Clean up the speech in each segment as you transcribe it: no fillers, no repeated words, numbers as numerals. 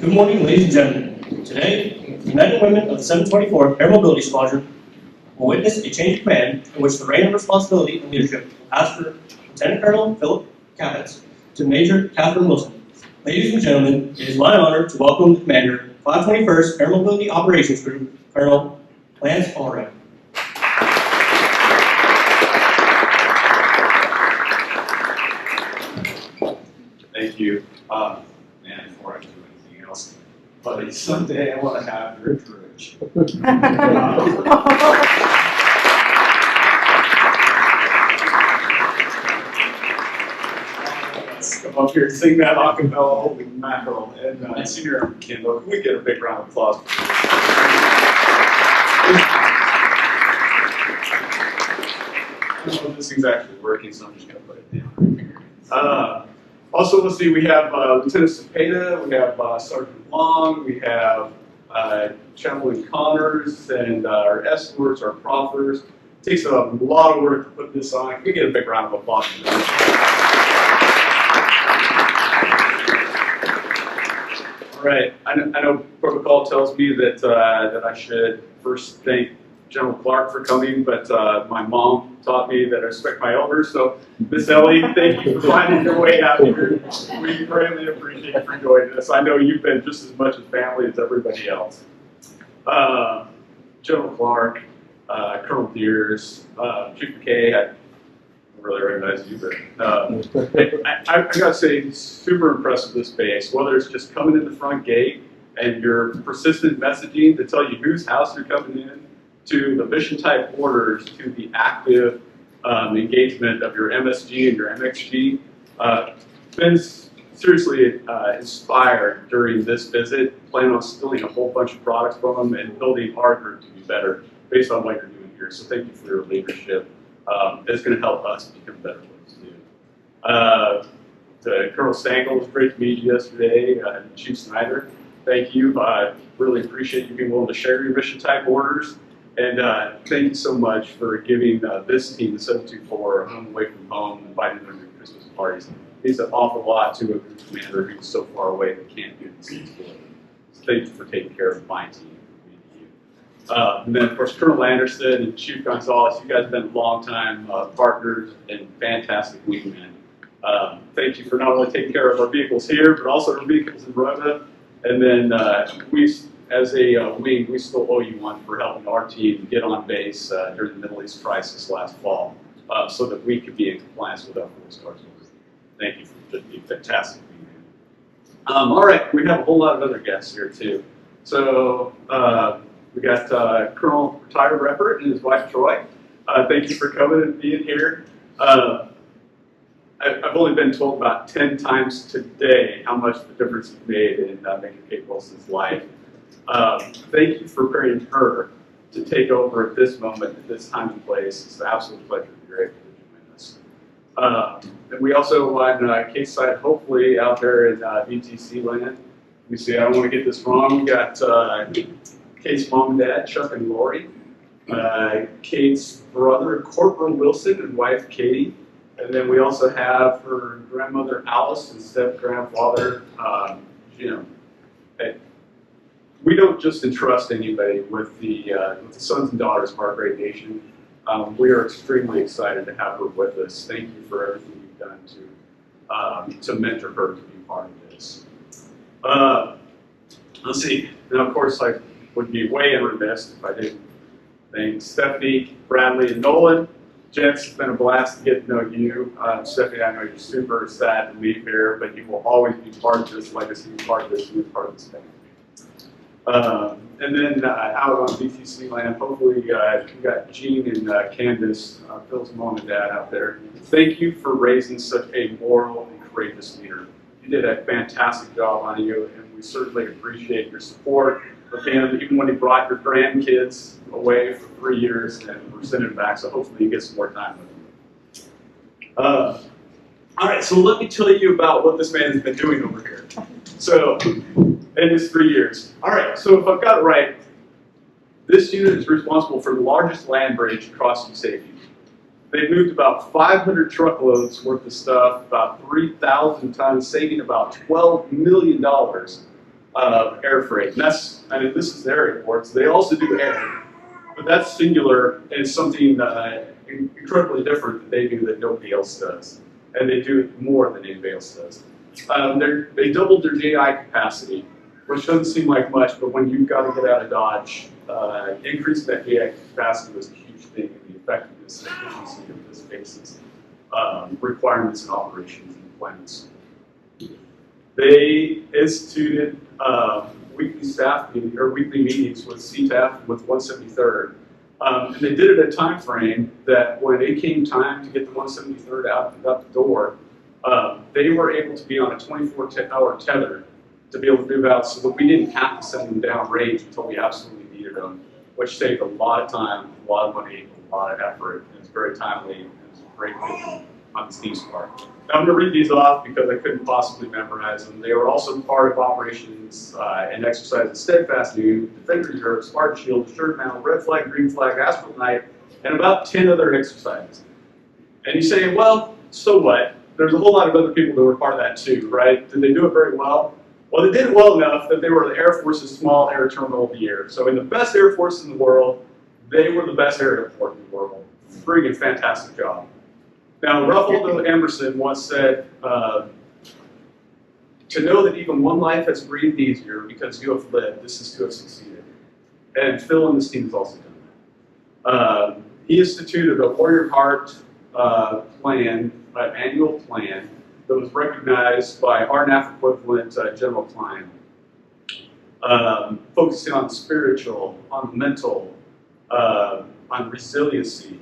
Good morning, ladies and gentlemen. Today, the men and women of the 724th Air Mobility Squadron will witness a change of command in which the reign of responsibility and leadership will pass from Lieutenant Colonel Philip Capitz to Major Catherine Wilson. Ladies and gentlemen, it is my honor to welcome the commander, 521st Air Mobility Operations Group, Colonel Lance Allred. Thank you. Man, before I do anything else, buddy, someday I want to have your courage. Let's come up here and sing that acapella, holy mackerel. And Senior Kendall, can we get a big round of applause for this? I don't know if this thing's actually working, so I'm just going to put it down. Also, let's see, we have Lieutenant Cepeda, we have Sergeant Long, we have Chaplain Connors, and our escorts, our proffers. It takes a lot of work to put this on. Can we get a big round of applause for that? All right, I know protocol tells me that, that I should first thank General Clark for coming, but my mom taught me that I respect my elders. So, Miss Ellie, thank you for finding your way out here. We greatly appreciate you for joining us. I know you've been just as much as family as everybody else. General Clark, Colonel Deers, Chief McKay, I don't really recognize you, but I gotta say, super impressed with this base. Whether it's just coming in the front gate and your persistent messaging to tell you whose house you're coming in, to the mission type orders, to the active engagement of your MSG and your MXG. Been seriously inspired during this visit, plan on stealing a whole bunch of products from them and building our group to be better based on what you're doing here. So thank you for your leadership. It's going to help us become better ones too. To Colonel Stangle, it was great to meet you yesterday. Chief Snyder, thank you. I really appreciate you being willing to share your mission type orders. And thank you so much for giving this team, the 724, a home away from home, inviting them to Christmas parties. It means an awful lot to a group commander who's so far away that can't do these things for them. So thank you for taking care of my team. And then, of course, Colonel Anderson and Chief Gonzalez, you guys have been long-time partners and fantastic wingmen. Thank you for not only taking care of our vehicles here, but also our vehicles in Rota. And then as a wing, we still owe you one for helping our team get on base during the Middle East crisis last fall so that we could be in compliance with our force stars. Thank you for just being fantastic. All right, we have a whole lot of other guests here too. So we got Colonel Retired Reppert and his wife Troy. Thank you for coming and being here. I've only been told about 10 times today how much the difference it's made in making Kate Wilson's life. Thank you for preparing her to take over at this moment, at this time and place. It's an absolute pleasure to be able to join us. And we also on Kate's side, hopefully out there in VTC land. Let me see, I don't want to get this wrong. We got Kate's mom and dad, Chuck and Lori. Kate's brother, Corporal Wilson, and wife, Katie. And then we also have her grandmother, Alice, and step-grandfather, Jim. We don't just entrust anybody with the sons and daughters of our great nation. We are extremely excited to have her with us. Thank you for everything you've done to mentor her to be part of this. Let's see. Now, of course, I would be way remiss if I didn't thank Stephanie, Bradley, and Nolan. Gents, it's been a blast to get to know you. Stephanie, I know you're super sad to leave here, but you will always be part of this legacy, part of this youth, part of this family. And then out on VTC land, hopefully you got Gene and Candace, Phil's mom and dad out there. Thank you for raising such a moral and courageous leader. You did a fantastic job on you, and we certainly appreciate your support of him, even when he brought your grandkids away for 3 years and we're sending back, so hopefully you get some more time with him. All right, so let me tell you about what this man has been doing over here. So, in his 3 years. All right, so if I've got it right, this unit is responsible for the largest land bridge crossing safety. They've moved about 500 truckloads worth of stuff, about 3,000 tons, saving about $12 million air freight. And I mean, this is their airports. They also do air, but that's singular and something incredibly different that they do that nobody else does. And they do it more than anybody else does. They doubled their JI capacity, which doesn't seem like much, but when you've got to get out of Dodge, increasing that JI capacity was a huge thing in the effectiveness and efficiency of this base's requirements and operations and plans. They instituted weekly staff meetings or weekly meetings with CTAF with 173rd. And they did it at a time frame that when it came time to get the 173rd out the door, they were able to be on a 24-hour tether to be able to move out so that we didn't have to send them down range until we absolutely needed them, which saved a lot of time, a lot of money, a lot of effort. It was very timely. It was a great thing on the team's part. Now I'm going to read these off because I couldn't possibly memorize them. They were also part of operations and exercises Steadfast Noon, Defender Reserve, Spartan Shield, Assured Mount, Red Flag, Green Flag, Astral Night, and about 10 other exercises. And you say, well, so what? There's a whole lot of other people that were part of that too, right? Did they do it very well? Well, they did it well enough that they were the Air Force's small air terminal of the year. So in the best Air Force in the world, they were the best air airport in the world. Friggin' fantastic job. Now, Ruffalo Emerson once said, to know that even one life has breathed easier because you have lived, this is to have succeeded. And Phil and his team has also done that. He instituted a Warrior Heart plan, an annual plan, that was recognized by RNAF equivalent General Klein, focusing on the spiritual, on the mental, on resiliency.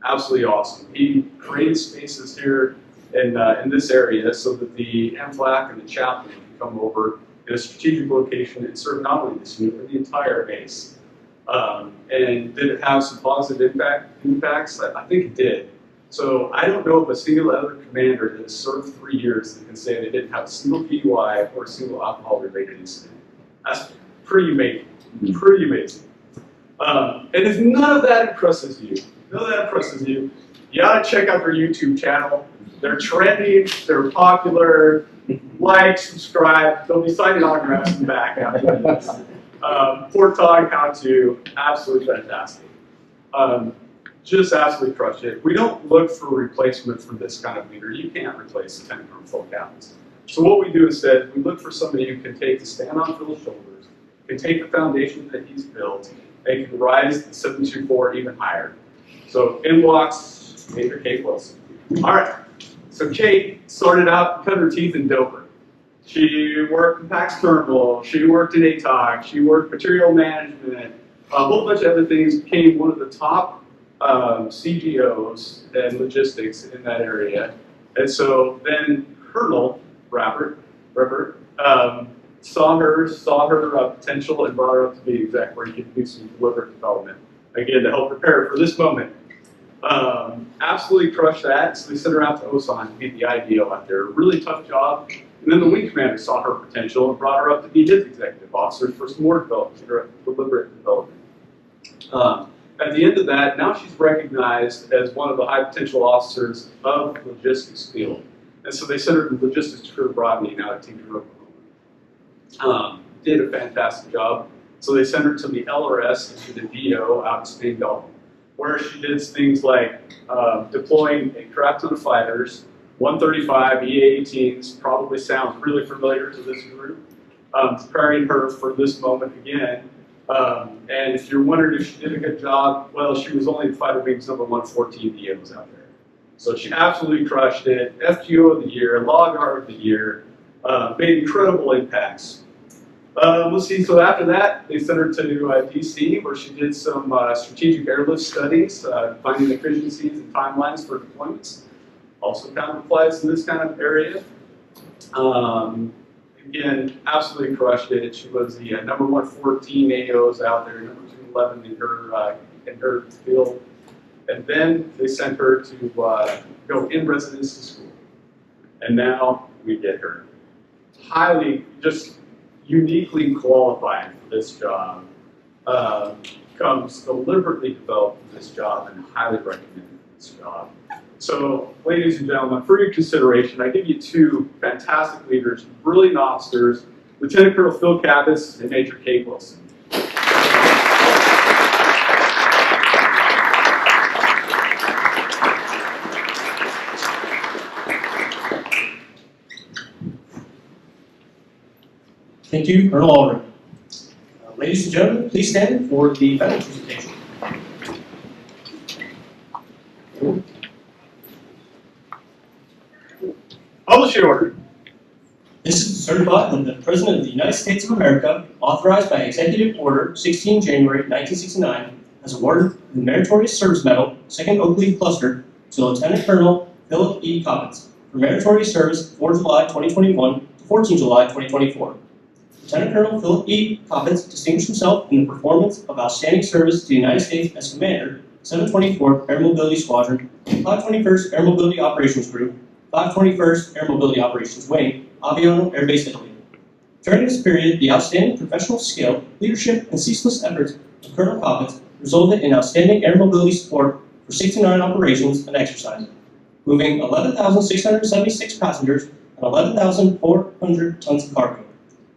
Absolutely awesome. He created spaces here in this area so that the MFLAC and the chaplain can come over in a strategic location and serve not only this unit, but the entire base. And did it have some positive impacts? I think it did. So I don't know of a single other commander that has served 3 years that can say they didn't have a single DUI or a single alcohol-related incident. That's pretty amazing. Pretty amazing. And if none of that impresses you, you ought to check out their YouTube channel. They're trending, they're popular. Like, subscribe. They'll be signing autographs in the back after this. Portog, how to, absolutely fantastic. Just absolutely crushed it. We don't look for a replacement for this kind of leader. You can't replace Lieutenant Colonel Phil Captains. So what we do instead, we look for somebody who can take the stand on Phil's shoulders, can take the foundation that he's built, and can rise the 724 even higher. So inbox, Major Kate Wilson. All right. So Kate started out, cut her teeth in Dover. She worked in PAX Terminal. She worked in ATOG. She worked material management. A whole bunch of other things. Became one of the top CGOs and logistics in that area. And so then Colonel Robert saw her potential and brought her up to be exec where he could do some deliberate development. Again, to help prepare for this moment. Absolutely crushed that. So they sent her out to Osan to be the IDO out there. Really tough job. And then the wing commander saw her potential and brought her up to be his executive officer for some more development, deliberate development. At the end of that, now she's recognized as one of the high potential officers of the logistics field. And so they sent her to the logistics crew broadening out at Tinker, Oklahoma. Did a fantastic job. So they sent her to the LRS and to the DO out in Spain, Belgium, where she did things like deploying a crap ton of fighters, 135 EA-18s, probably sounds really familiar to this group, preparing her for this moment again. And if you're wondering if she did a good job, well, she was only the fighter wings number 114 DOs out there. So she absolutely crushed it. FGO of the year, Log R of the year, made incredible impacts. Let's see, so after that, they sent her to DC, where she did some strategic airlift studies, finding efficiencies and timelines for deployments. Also kind of applies to this kind of area. Again, absolutely crushed it. She was the number 114 AOs out there, number 211 in her field. And then they sent her to go in residence to school. And now we get her. Highly, just uniquely qualified for this job. Comes deliberately developed for this job and highly recommended for this job. So, ladies and gentlemen, for your consideration, I give you two fantastic leaders, brilliant officers, Lieutenant Colonel Phil Kappas and Major Kate Wilson. Thank you, Colonel Aldrin. Ladies and gentlemen, please stand for the medal presentation. Publishing order. This is certified that the President of the United States of America, authorized by Executive Order 16 January 1969, has awarded the Meritorious Service Medal, 2nd Oak Leaf Cluster, to Lieutenant Colonel Philip E. Coppins for meritorious service 4 July 2021 to 14 July 2024. Lieutenant Colonel Philip E. Coppins distinguished himself in the performance of outstanding service to the United States as Commander, 724th Air Mobility Squadron, 521st Air Mobility Operations Group, 521st Air Mobility Operations Wing, Aviano Air Base, Italy. During this period, the outstanding professional skill, leadership, and ceaseless efforts of Colonel Coppins resulted in outstanding air mobility support for 69 operations and exercises, moving 11,676 passengers and 11,400 tons of cargo.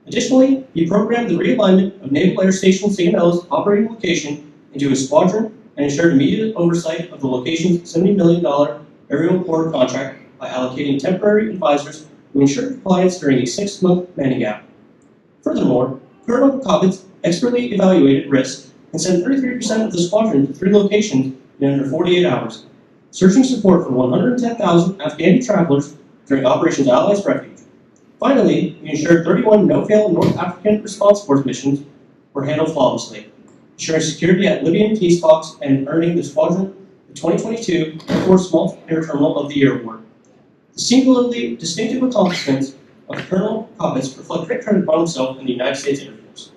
Additionally, he programmed the realignment of Naval Air Station Sigonella's operating location into his squadron and ensured immediate oversight of the location's $70 million aerial corps contract by allocating temporary advisors who ensured compliance during a 6-month manning gap. Furthermore, Colonel Coppins expertly evaluated risk and sent 33% of the squadron to 3 locations in under 48 hours, searching support for 110,000 Afghani travelers during Operations Allies Refuge. Finally, we ensured 31 no-fail North African response force missions were handled flawlessly, ensuring security at Libyan peace talks and earning the squadron the 2022 Air Force Multi-Air Terminal of the Year award. The singularly distinctive accomplishments of Colonel Coppins reflect great credit upon himself and the United States Air Force.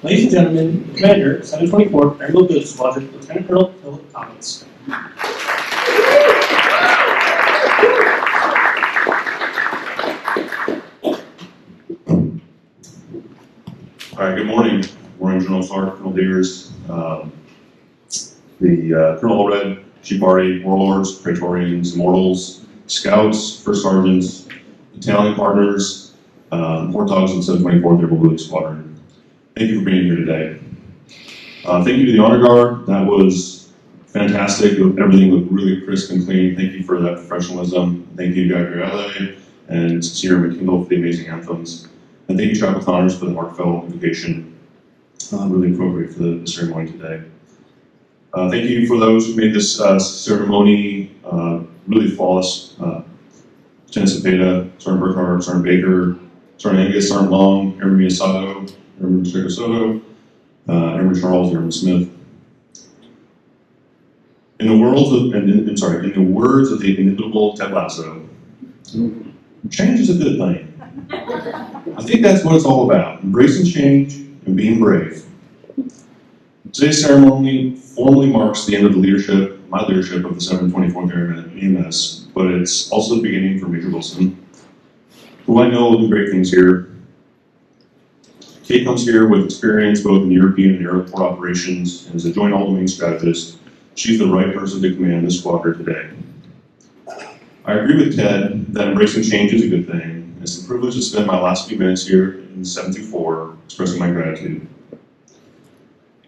Ladies and gentlemen, Commander, 724th Air Mobility Squadron, Lieutenant Colonel Philip Coppins. All right, good morning. Good morning, General Sergeant, Colonel Deers, Colonel Red, Chief Party, Warlords, Praetorians, Immortals, Scouts, First Sergeants, Battalion Partners, Warthogs, and 724th Air Mobility Squadron. Thank you for being here today. Thank you to the Honor Guard. That was fantastic. Everything looked really crisp and clean. Thank you for that professionalism. Thank you, Gabrielle and Sierra McKindle for the amazing anthems. And thank you, Chapel Honors, for the heartfelt invocation. Really appropriate for the ceremony today. Thank you for those who made this ceremony really flawless. Lieutenant Cepeda, Sergeant Burkhardt, Sergeant Baker, Sergeant Angus, Sergeant Long, Airman Miyasato, Airman Soto, Airman Charles, Airman Smith. In the words of the inimitable Ted Lasso, change is a good thing. I think that's what it's all about, embracing change and being brave. Today's ceremony formally marks the end of my leadership of the 724th Airmen AMS, but it's also the beginning for Major Wilson, who I know will do great things here. Kate comes here with experience both in European and airport operations, and as a joint all-domain strategist, she's the right person to command this squadron today. I agree with Ted that embracing change is a good thing. It's a privilege to spend my last few minutes here in 724 expressing my gratitude.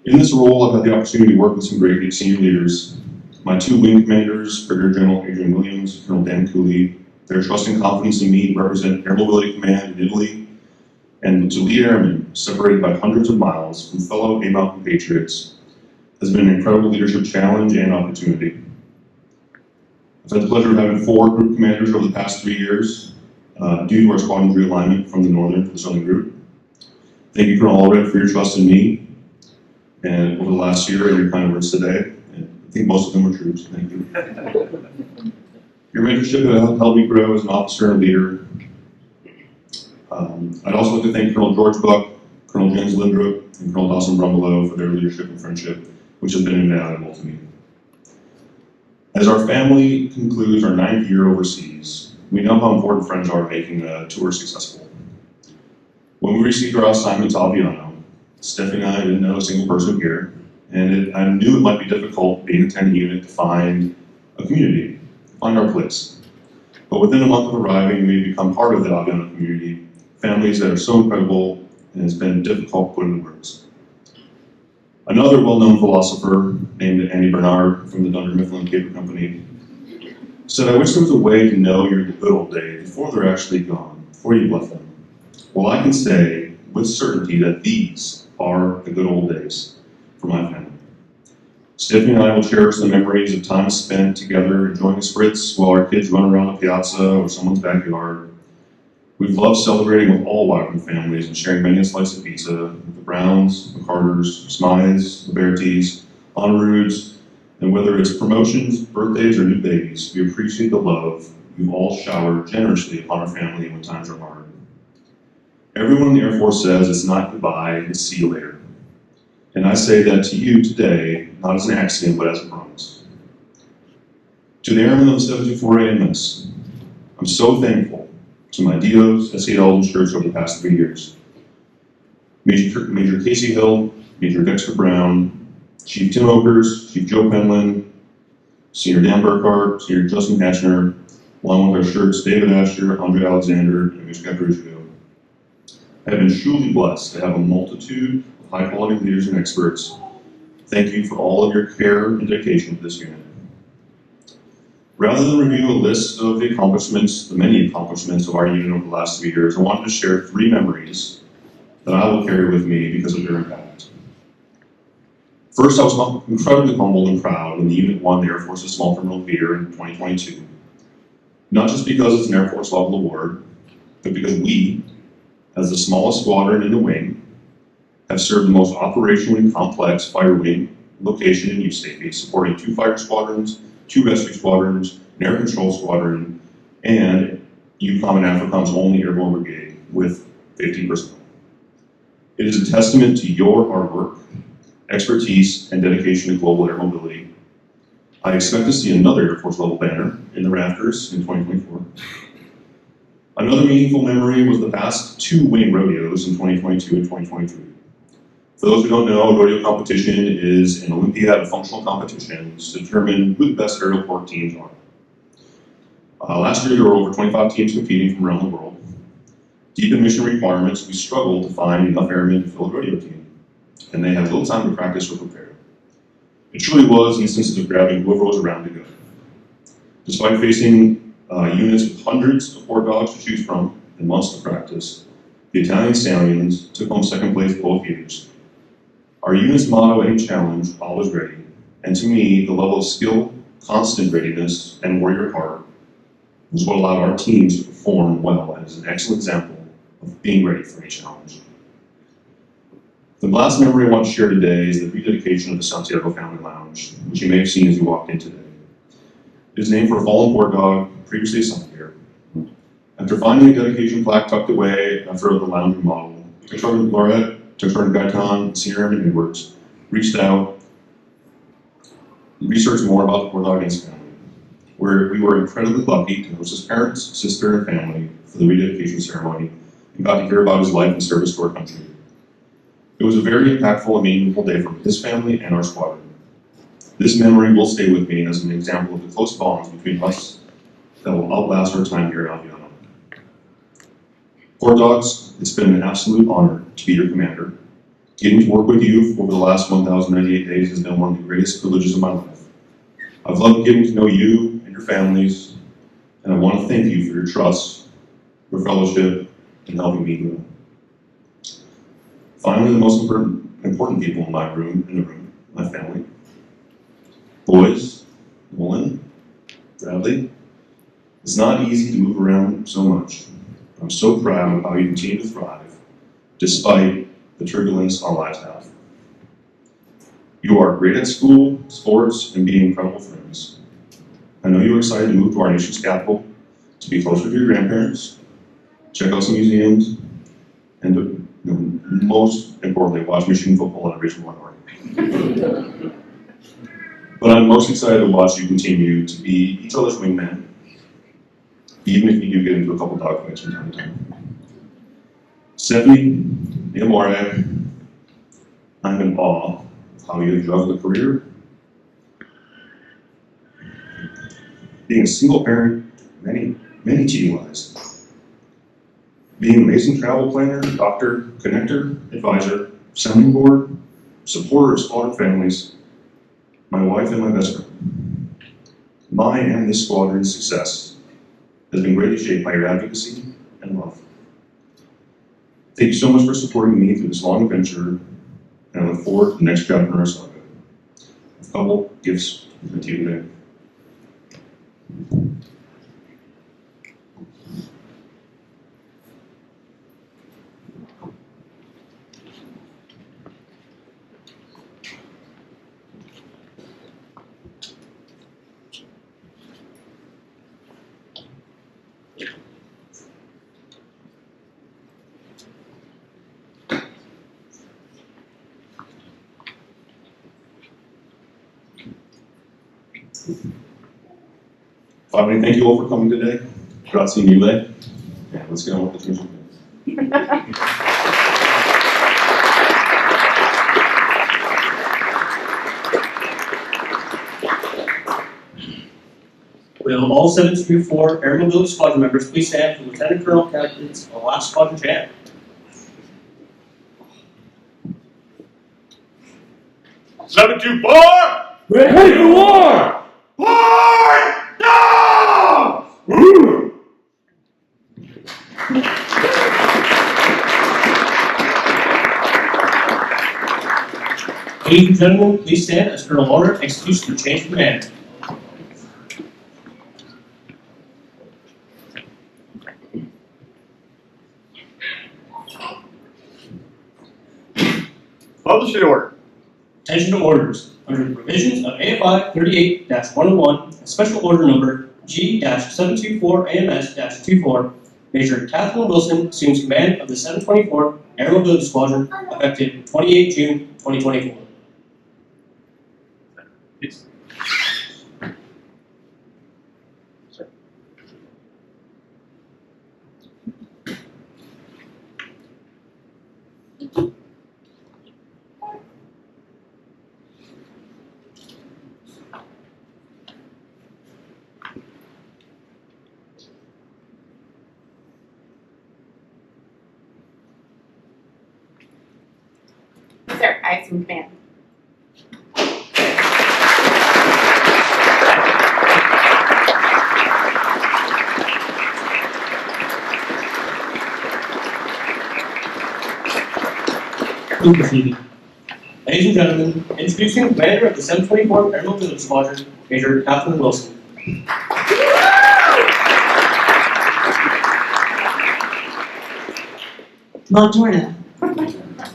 In this role, I've had the opportunity to work with some great senior leaders. My 2 wing commanders, Brigadier General Adrian Williams, Colonel Dan Cooley, their trust and confidence in me to represent Air Mobility Command in Italy, and to lead airmen separated by hundreds of miles from fellow AMAL compatriots has been an incredible leadership challenge and opportunity. I've had the pleasure of having 4 group commanders over the past 3 years due to our squadron realignment from the Northern to the Southern Group. Thank you, Colonel Allred, for your trust in me and over the last year and your kind words today. And I think most of them were true, so thank you. Your mentorship has helped me grow as an officer and leader. I'd also like to thank Colonel George Buck, Colonel James Lindrup, and Colonel Dawson Brumbelow for their leadership and friendship, which has been invaluable to me. As our family concludes our 9th year overseas, we know how important friends are to making a tour successful. When we received our assignment to Aviano, Stephanie and I didn't know a single person here, and I knew it might be difficult being a 10 unit to find a community, find our place. But within a month of arriving, we become part of the Aviano community, families that are so incredible, and it's been difficult to put into words. Another well-known philosopher named Andy Bernard from the Dunder Mifflin Paper Company said, "I wish there was a way to know your good old days before they're actually gone, before you've left them." Well, I can say with certainty that these are the good old days for my family. Stephanie and I will cherish the memories of time spent together enjoying a spritz while our kids run around the piazza or someone's backyard. We've loved celebrating with all Wyvern families and sharing many a slice of pizza with the Browns, the Carters, Smythes, the Berties, Honorudes, and whether it's promotions, birthdays, or new babies, we appreciate the love you've all showered generously upon our family when times are hard. Everyone in the Air Force says it's not goodbye, it's see you later. And I say that to you today, not as an axiom, but as a promise. To the airmen of the 724 AMS, I'm so thankful to my DOs, SELs, and shirts over the past 3 years. Major Casey Hill, Major Dexter Brown, Chief Tim Okers, Chief Joe Penland, Senior Dan Burkhart, Senior Justin Hatchner, along with our shirts David Asher, Andre Alexander, and Mishka Gruzio. I have been truly blessed to have a multitude of high-quality leaders and experts. Thank you for all of your care and dedication to this unit. Rather than review a list of the accomplishments, the many accomplishments of our unit over the last 3 years, I wanted to share 3 memories that I will carry with me because of their impact. First, I was incredibly humbled and proud when the unit won the Air Force's Small Terminal Theater in 2022. Not just because it's an Air Force level award, but because we, as the smallest squadron in the wing, have served the most operationally complex fighter wing location in USAFE, supporting 2 fighter squadrons, 2 rescue squadrons, an air control squadron, and EUCOM and AFRICOM's only airborne brigade with 50 personnel. It is a testament to your hard work, expertise, and dedication to global air mobility. I expect to see another Air Force level banner in the rafters in 2024. Another meaningful memory was the past 2 winning rodeos in 2022 and 2023. For those who don't know, a rodeo competition is an Olympiad of functional competitions to determine who the best aerial port teams are. Last year, there were over 25 teams competing from around the world. Deep in mission requirements, we struggled to find enough airmen to fill a rodeo team, and they had little time to practice or prepare. It truly was instances of grabbing whoever was around to go. Despite facing units with hundreds of port dogs to choose from and months to practice, the Italian Stallions took home second place both years. Our unit's motto, any challenge, always ready. And to me, the level of skill, constant readiness, and warrior heart was what allowed our teams to perform well and is an excellent example of being ready for any challenge. The last memory I want to share today is the rededication of the Santiago Family Lounge, which you may have seen as you walked in today. It is named for a fallen port dog previously assigned here. After finding a dedication plaque tucked away after the lounge remodel, Sergeant Lorette, Sergeant Gaitan, Senior Airman Edwards reached out, researched more about the port dog and his family, where we were incredibly lucky to host his parents, sister, and family for the rededication ceremony and got to hear about his life and service to our country. It was a very impactful and meaningful day for his family and our squadron. This memory will stay with me as an example of the close bonds between us that will outlast our time here at Aviano. Port Dogs, it's been an absolute honor to be your commander. Getting to work with you over the last 1,098 days has been one of the greatest privileges of my life. I've loved getting to know you and your families, and I want to thank you for your trust, your fellowship, and helping me grow. Finally, the most important people in the room, my family. Boys, Nolan, Bradley, it's not easy to move around so much. I'm so proud of how you continue to thrive, despite the turbulence our lives have. You are great at school, sports, and being incredible friends. I know you're excited to move to our nation's capital, to be closer to your grandparents, check out some museums, and to most importantly, watch machine football at a Region 1 North. But I'm most excited to watch you continue to be each other's wingman, even if you do get into a couple dogfights from time to time. Stephanie, Amore, I'm in awe of how you juggle a career, being a single parent, many cheating lives, being an amazing travel planner, doctor, connector, advisor, sounding board, supporter of squadron families, my wife and my best friend. My and this squadron's success has been greatly shaped by your advocacy and love. Thank you so much for supporting me through this long adventure, and I look forward to the next chapter in our saga. A couple gifts to you today. Finally, thank you all for coming today. Grazie mille. Yeah, let's get on with the things. Will all 734 Air Mobility Squadron members please stand for Lieutenant Colonel Captain's last squadron chant? Seven, two, four! Ready for war! War! No! Ladies and gentlemen, please stand as Colonel Lauder executes the change of command. Publish in order. Attention to orders. Under the provisions of AFI 38-101, special order number G-724 AMS-24, Major Catherine Wilson assumes command of the 724 Air Mobility Squadron effective 28 June 2024. Yes. Sir, I assume command. Please proceed. Ladies and gentlemen, introducing the commander of the 724 Air Mobility Squadron, Major Catherine Wilson. Buongiorno.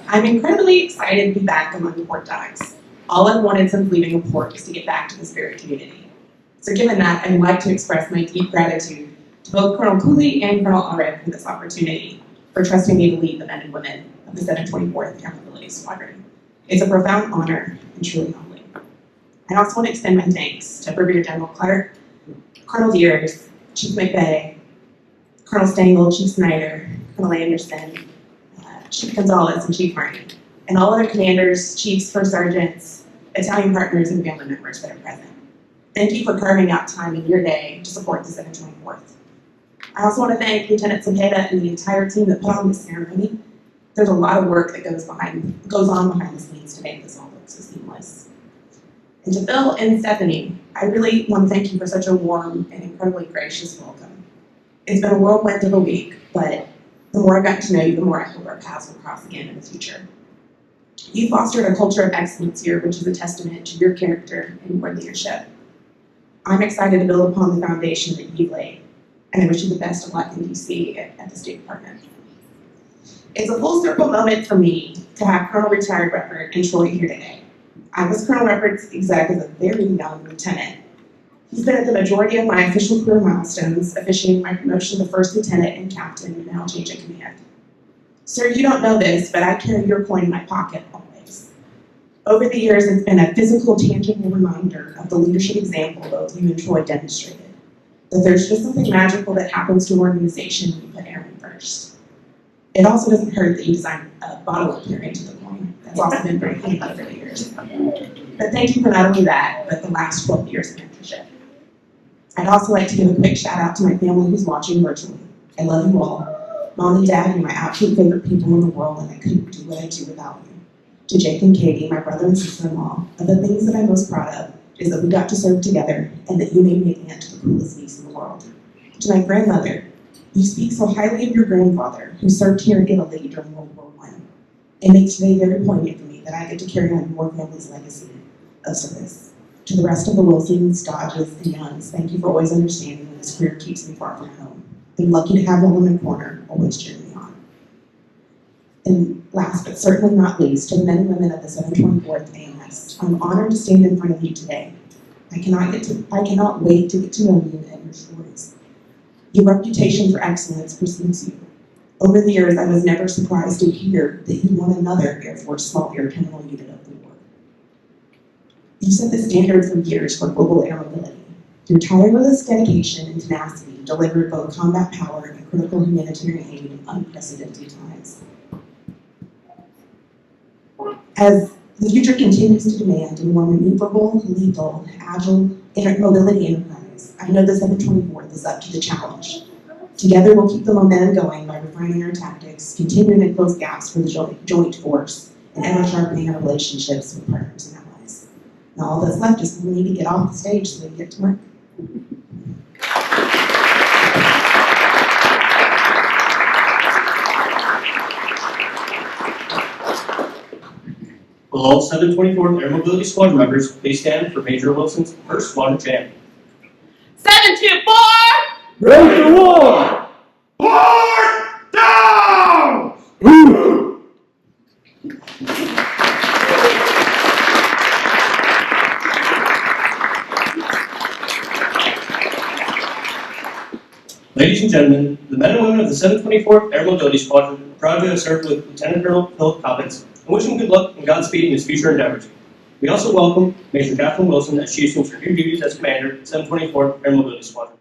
I'm incredibly excited to be back among port dogs. All I've wanted since leaving the port is to get back to the spirit community. So given that, I'd like to express my deep gratitude to both Colonel Cooley and Colonel Allred for this opportunity, for trusting me to lead the men and women of the 724th Air Mobility Squadron. It's a profound honor and truly humbling. I also want to extend my thanks to Brigadier General Clark, Colonel Deers, Chief McVeigh, Colonel Stengel, Chief Snyder, Colonel Anderson, Chief Gonzalez, and Chief Harney, and all other commanders, chiefs, first sergeants, battalion partners, and family members that are present. Thank you for carving out time in your day to support the 724th. I also want to thank Lieutenant Cepeda and the entire team that put on this ceremony. There's a lot of work that goes on behind the scenes to make this all look so seamless. And to Phil and Stephanie, I really want to thank you for such a warm and incredibly gracious welcome. It's been a whirlwind of a week, but the more I've gotten to know you, the more I hope our paths will cross again in the future. You fostered a culture of excellence here, which is a testament to your character and your leadership. I'm excited to build upon the foundation that you've laid, and I wish you the best of luck in DC at the State Department. It's a full circle moment for me to have Colonel Retired Reppert and Troy here today. I was Colonel Reppert's exec as a very young lieutenant. He's been at the majority of my official career milestones, officiating my promotion to first lieutenant and captain, and now change of command. Sir, you don't know this, but I carry your coin in my pocket always. Over the years, it's been a physical, tangible reminder of the leadership example both you and Troy demonstrated. That there's just something magical that happens to an organization when you put airmen first. It also doesn't hurt that you designed a bottle opener into the coin. That's also been very handy over the years. But thank you for not only that, but the last 12 years of mentorship. I'd also like to give a quick shout out to my family who's watching virtually. I love you all. Mom and Dad, you're my absolute favorite people in the world, and I couldn't do what I do without you. To Jake and Katie, my brother and sister-in-law, of the things that I'm most proud of is that we got to serve together and that you made me aunt to the coolest niece in the world. To my grandmother, you speak so highly of your grandfather, who served here in Italy during World War I. It makes today very poignant for me that I get to carry on your family's legacy of service. To the rest of the Wilsons, Dodges, and Youngs, thank you for always understanding that this career keeps me far from home. I'm lucky to have you in my corner, always cheering me on. And last but certainly not least, to the men and women of the 724th AMS, I'm honored to stand in front of you today. I cannot wait to get to know you and your stories. Your reputation for excellence precedes you. Over the years, I was never surprised to hear that you won another Air Force Small Air Terminal Unit of the War. You set the standard for years for global air mobility. Your tireless dedication and tenacity delivered both combat power and critical humanitarian aid in unprecedented times. As the future continues to demand a more maneuverable, lethal, agile mobility enterprise, I know the 724th is up to the challenge. Together, we'll keep the momentum going by refining our tactics, continuing to close gaps for the joint force, and ever sharpening our relationships with partners and allies. Now, all that's left is we need to get off the stage so we can get to work. Will all 724th Air Mobility Squadron members please stand for Major Wilson's first squadron chant? 724! Ready for war! Port down! Ladies and gentlemen, the men and women of the 724th Air Mobility Squadron are proud to have served with Lieutenant Colonel Philip Coppins and wish him good luck and Godspeed in his future endeavors. We also welcome Major Jacqueline Wilson as she assumes her new duties as Commander, 724th Air Mobility Squadron.